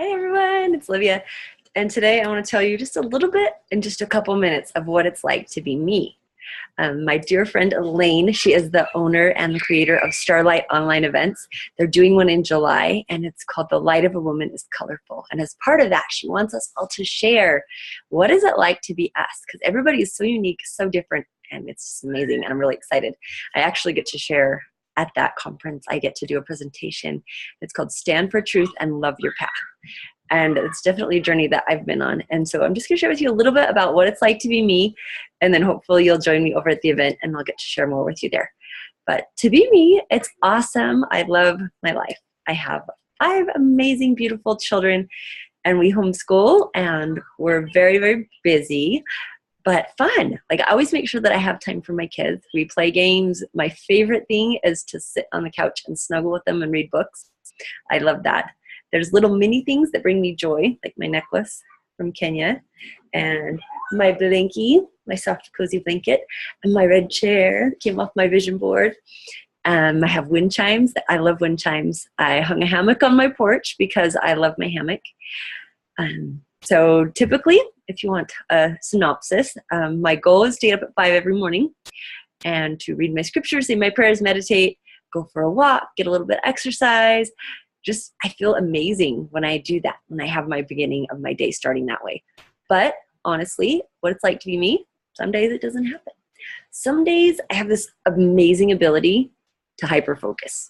Hey everyone, it's Livia. And today I want to tell you just a little bit in just a couple minutes of what it's like to be me. My dear friend Elaine, she is the owner and the creator of Starlight Online Events. They're doing one in July and it's called The Light of a Woman is Colorful. And as part of that, she wants us all to share what is it like to be us? Because everybody is so unique, so different, and it's just amazing. And I'm really excited. I actually get to share at that conference. I get to do a presentation. It's called Stand for Truth and Love Your Path. And it's definitely a journey that I've been on. And so I'm just gonna share with you a little bit about what it's like to be me. And then hopefully you'll join me over at the event and I'll get to share more with you there. But to be me, it's awesome. I love my life. I have 5 amazing, beautiful children and we homeschool and we're very, very busy, but fun. Like I always make sure that I have time for my kids. We play games. My favorite thing is to sit on the couch and snuggle with them and read books. I love that. There's little mini things that bring me joy, like my necklace from Kenya, and my blankie, my soft cozy blanket, and my red chair that came off my vision board. I have wind chimes. I love wind chimes. I hung a hammock on my porch because I love my hammock. So typically, if you want a synopsis, my goal is to get up at 5 every morning and to read my scriptures, say my prayers, meditate, go for a walk, get a little bit of exercise. Just, I feel amazing when I do that, when I have my beginning of my day starting that way. But honestly, what it's like to be me, some days it doesn't happen. Some days I have this amazing ability to hyperfocus.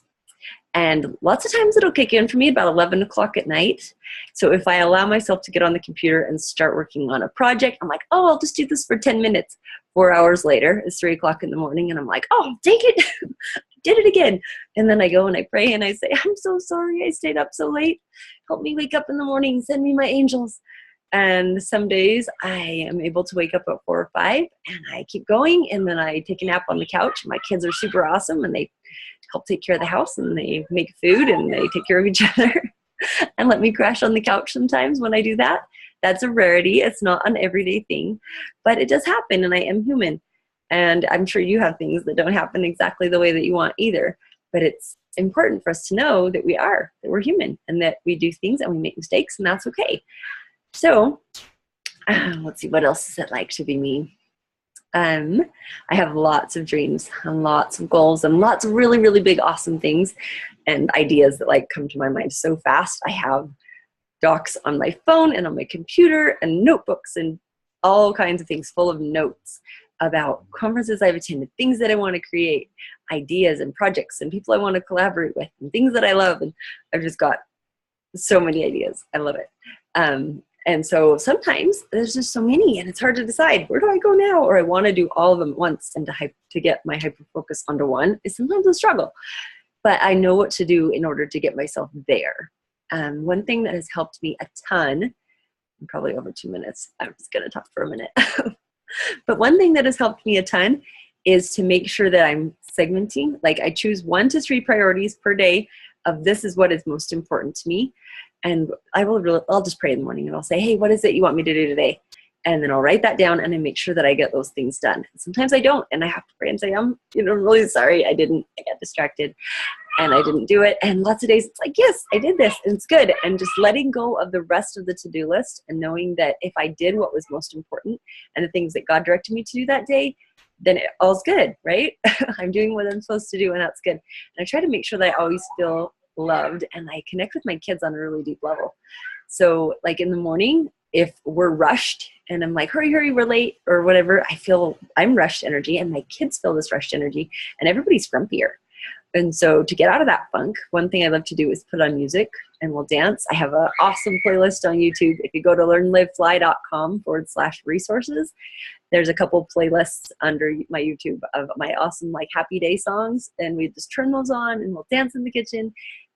And lots of times it'll kick in for me about 11 o'clock at night. So if I allow myself to get on the computer and start working on a project, I'm like, oh, I'll just do this for 10 minutes. 4 hours later, it's 3 o'clock in the morning, and I'm like, oh, take it. Did it again. And then I go and I pray and I say, I'm so sorry I stayed up so late. Help me wake up in the morning. Send me my angels. And some days I am able to wake up at 4 or 5 and I keep going. And then I take a nap on the couch. My kids are super awesome and they help take care of the house and they make food and they take care of each other and let me crash on the couch sometimes when I do that. That's a rarity. It's not an everyday thing, but it does happen and I am human. And I'm sure you have things that don't happen exactly the way that you want either. But it's important for us to know that that we're human and that we do things and we make mistakes and that's okay. So let's see, what else is it like to be me? I have lots of dreams and lots of goals and lots of really, really big, awesome things and ideas that like come to my mind so fast. I have docs on my phone and on my computer and notebooks and all kinds of things full of notes about conferences I've attended, things that I want to create, ideas and projects and people I want to collaborate with and things that I love. And I've just got so many ideas. I love it. And so sometimes there's just so many and it's hard to decide, where do I go now? Or I want to do all of them at once and to get my hyper focus onto one is sometimes a struggle. But I know what to do in order to get myself there. One thing that has helped me a ton, I'm probably over 2 minutes. I'm just going to talk for a minute. But one thing that has helped me a ton is to make sure that I'm segmenting. Like I choose 1 to 3 priorities per day of this is what is most important to me. And I'll just pray in the morning and I'll say, hey, what is it you want me to do today? And then I'll write that down and I make sure that I get those things done. Sometimes I don't and I have to pray and say, I'm really sorry. I got distracted and I didn't do it. And lots of days it's like, yes, I did this and it's good. And just letting go of the rest of the to-do list and knowing that if I did what was most important and the things that God directed me to do that day, then all's good, right? I'm doing what I'm supposed to do and that's good. And I try to make sure that I always feel loved and I connect with my kids on a really deep level. So like in the morning, if we're rushed and I'm like, hurry, we're late or whatever, I feel I'm rushed energy and my kids feel this rushed energy and everybody's grumpier. And so to get out of that funk, one thing I love to do is put on music and we'll dance. I have an awesome playlist on YouTube. If you go to learnlivefly.com/resources, there's a couple playlists under my YouTube of my awesome like happy day songs. And we just turn those on and we'll dance in the kitchen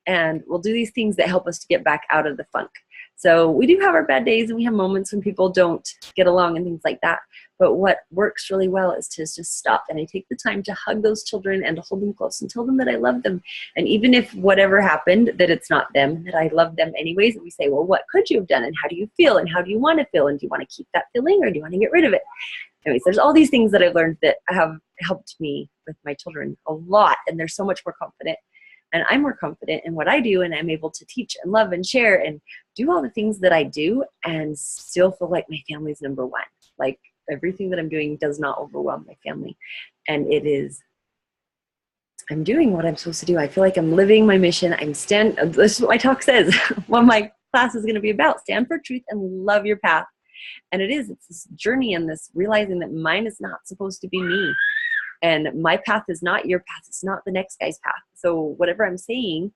and we'll do these things that help us to get back out of the funk. So we do have our bad days and we have moments when people don't get along and things like that. But what works really well is to just stop and I take the time to hug those children and to hold them close and tell them that I love them. And even if whatever happened, that it's not them, that I love them anyways. And we say, well, what could you have done? And how do you feel? And how do you want to feel? And do you want to keep that feeling or do you want to get rid of it? Anyways, there's all these things that I've learned that have helped me with my children a lot. And they're so much more confident and I'm more confident in what I do, and I'm able to teach and love and share and do all the things that I do and still feel like my family's number one. Like everything that I'm doing does not overwhelm my family. And it is, I'm doing what I'm supposed to do. I feel like I'm living my mission. This is what my talk says. What my class is going to be about. Stand for truth and love your path. And it's this journey and this realizing that mine is not supposed to be me. And my path is not your path. It's not the next guy's path. So whatever I'm saying,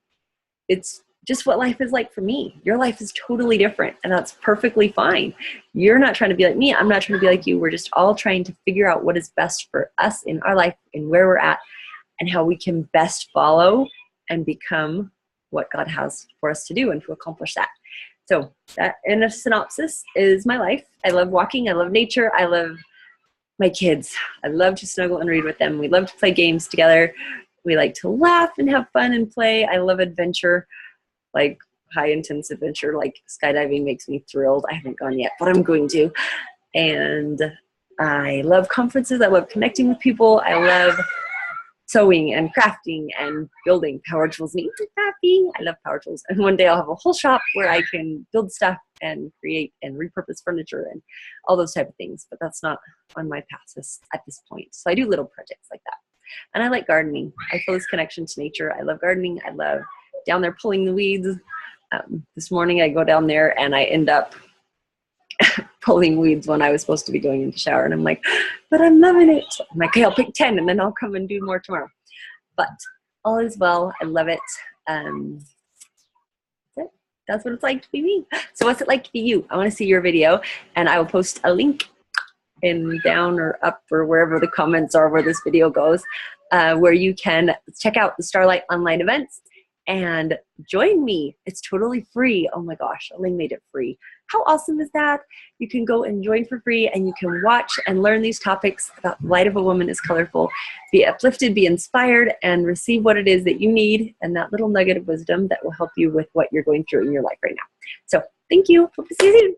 it's just what life is like for me. Your life is totally different, and that's perfectly fine. You're not trying to be like me. I'm not trying to be like you. We're just all trying to figure out what is best for us in our life and where we're at and how we can best follow and become what God has for us to do and to accomplish that. So that, in a synopsis, is my life. I love walking. I love nature. I love my kids. I love to snuggle and read with them. We love to play games together. We like to laugh and have fun and play. I love adventure, like high intense adventure, like skydiving makes me thrilled. I haven't gone yet, but I'm going to. And I love conferences. I love connecting with people. I love sewing and crafting and building. Power tools make me happy. I love power tools. And one day I'll have a whole shop where I can build stuff and create and repurpose furniture and all those type of things. But that's not on my path at this point. So I do little projects like that. And I like gardening. I feel this connection to nature. I love gardening. I love down there pulling the weeds. This morning I go down there and I end up pulling weeds when I was supposed to be going into the shower, and I'm like, but I'm loving it. I'm like, okay, I'll pick 10 and then I'll come and do more tomorrow. But all is well. I love it. That's what it's like to be me. So what's it like to be you? I want to see your video, and I will post a link in down or up or wherever the comments are where this video goes, where you can check out the Starlight online events and join me. It's totally free. Oh my gosh, Elaine made it free. How awesome is that? You can go and join for free, and you can watch and learn these topics about the light of a woman is colorful. Be uplifted, be inspired, and receive what it is that you need and that little nugget of wisdom that will help you with what you're going through in your life right now. So thank you. Hope to see you soon.